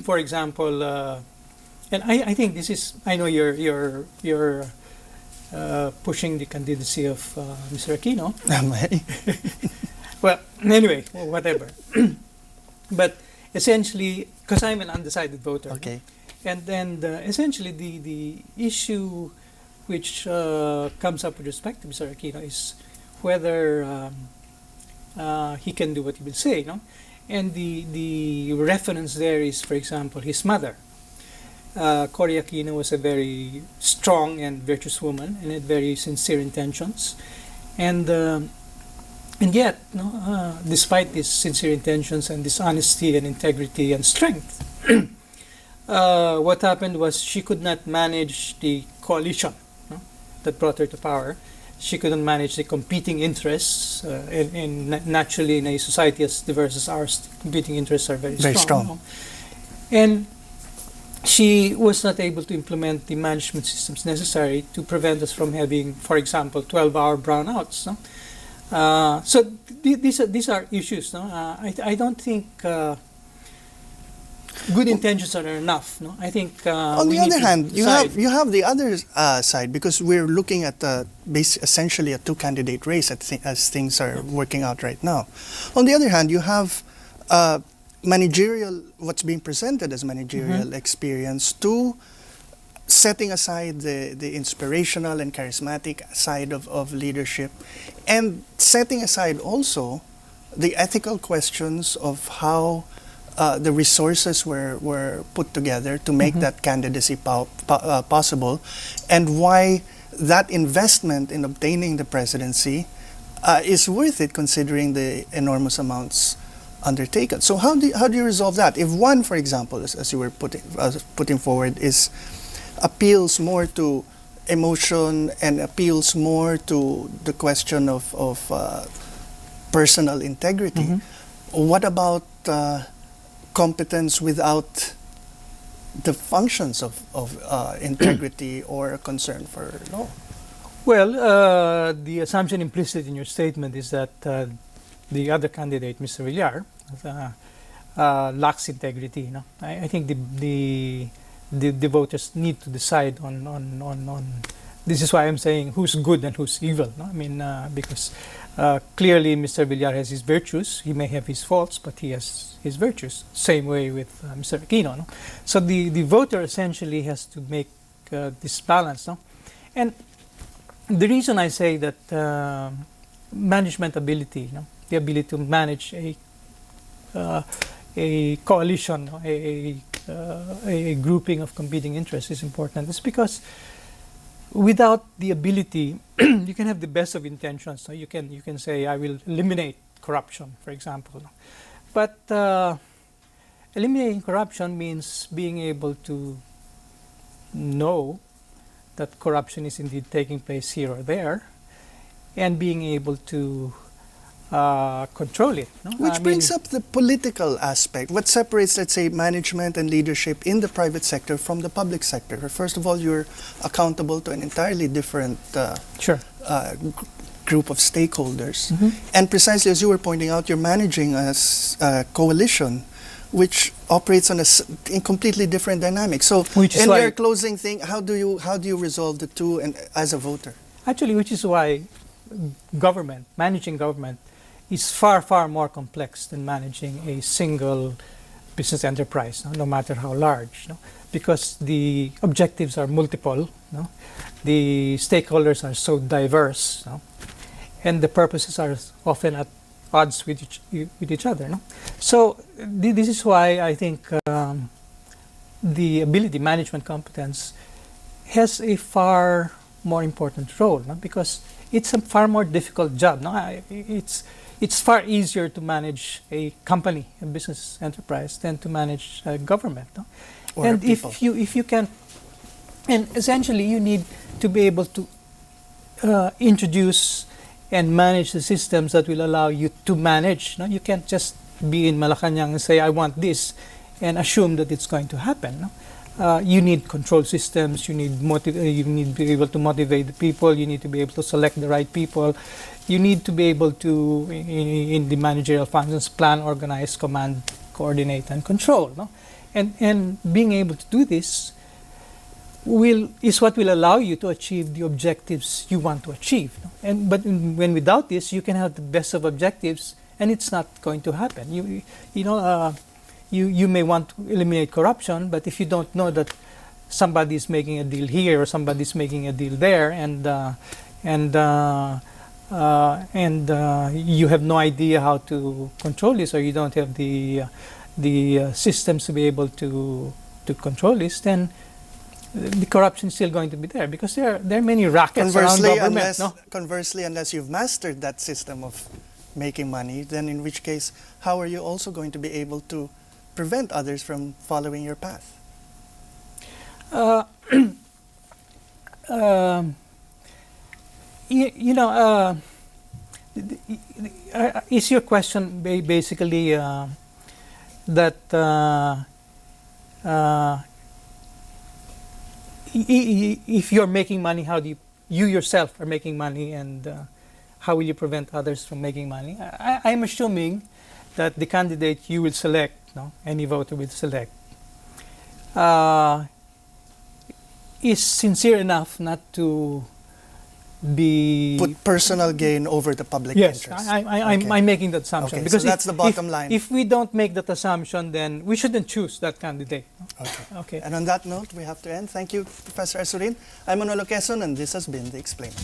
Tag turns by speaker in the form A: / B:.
A: for example, and I think this is, I know you're pushing the candidacy of Mr. Aquino.
B: Am I?
A: Well, anyway, whatever. But essentially, because I'm an undecided voter,
B: Okay.
A: and then essentially the issue which comes up with respect to Mr. Aquino is whether he can do what he will say, no? And the reference there is, for example, his mother. Cory Aquino was a very strong and virtuous woman and had very sincere intentions, and yet, no, despite these sincere intentions and this honesty and integrity and strength, what happened was she could not manage the coalition, no, that brought her to power. She couldn't manage the competing interests, and naturally in a society as diverse as ours, competing interests are very strong. No? And she was not able to implement the management systems necessary to prevent us from having, for example, 12-hour brownouts. No? So these are issues. No? I don't think good intentions are enough. No? I think
B: on the other hand, you have the other side, because we're looking at essentially a two-candidate race as things are working out right now. On the other hand, you have what's being presented as managerial experience, to setting aside the inspirational and charismatic side of leadership, and setting aside also the ethical questions of how the resources were put together to make that candidacy possible, and why that investment in obtaining the presidency is worth it, considering the enormous amounts undertaken. So how do you resolve that? If one, for example, as you were putting forward, appeals more to emotion and appeals more to the question of personal integrity, what about competence without the functions of integrity or a concern for law?
A: Well, the assumption implicit in your statement is that the other candidate, Mr. Villar, lacks integrity. No? I think the voters need to decide on this is why I'm saying who's good and who's evil. No? I mean, because clearly Mr. Villar has his virtues. He may have his faults, but he has his virtues. Same way with Mr. Aquino. No? So the voter essentially has to make this balance. No? And the reason I say that management ability, no? The ability to manage a coalition, a grouping of competing interests is important. It's because without the ability, you can have the best of intentions. So you can say, I will eliminate corruption, for example. But eliminating corruption means being able to know that corruption is indeed taking place here or there, and being able to control it. No?
B: Which brings up the political aspect. What separates, let's say, management and leadership in the private sector from the public sector? First of all, you're accountable to an entirely different group of stakeholders. And precisely as you were pointing out, you're managing a coalition which operates on in completely different dynamics. So, in your closing thing, how do you resolve the two, and as a voter?
A: Actually, which is why managing government is far more complex than managing a single business enterprise, no matter how large, because the objectives are multiple, the stakeholders are so diverse, and the purposes are often at odds with each other. So this is why I think the ability, management competence, has a far more important role, because it's a far more difficult job. It's far easier to manage a company, a business enterprise, than to manage a government. And if you can, and essentially you need to be able to introduce and manage the systems that will allow you to manage. You can't just be in Malacanang and say, I want this, and assume that it's going to happen. You need control systems, you need to be able to motivate the people, you need to be able to select the right people, you need to be able to, in the managerial functions, plan, organize, command, coordinate, and control. And being able to do this is what will allow you to achieve the objectives you want to achieve. But when without this, you can have the best of objectives, and it's not going to happen. You may want to eliminate corruption, but if you don't know that somebody's making a deal here or somebody's making a deal there, and you have no idea how to control this, or you don't have the systems to be able to control this, then the corruption is still going to be there, because there are many rackets around government.
B: Conversely, unless you've mastered that system of making money, then in which case, how are you also going to be able to prevent others from following your path?
A: Is your question basically that if you're making money, how do you yourself are making money, and how will you prevent others from making money? I'm assuming that the candidate you will select, any voter will select, is sincere enough not to
B: put personal gain over the public
A: interest.
B: Yes,
A: I'm making that assumption.
B: Okay,
A: because
B: so that's the bottom line.
A: If we don't make that assumption, then we shouldn't choose that candidate.
B: Okay. And on that note, we have to end. Thank you, Professor Azurin. I'm Manolo Quezon, and this has been The Explainer.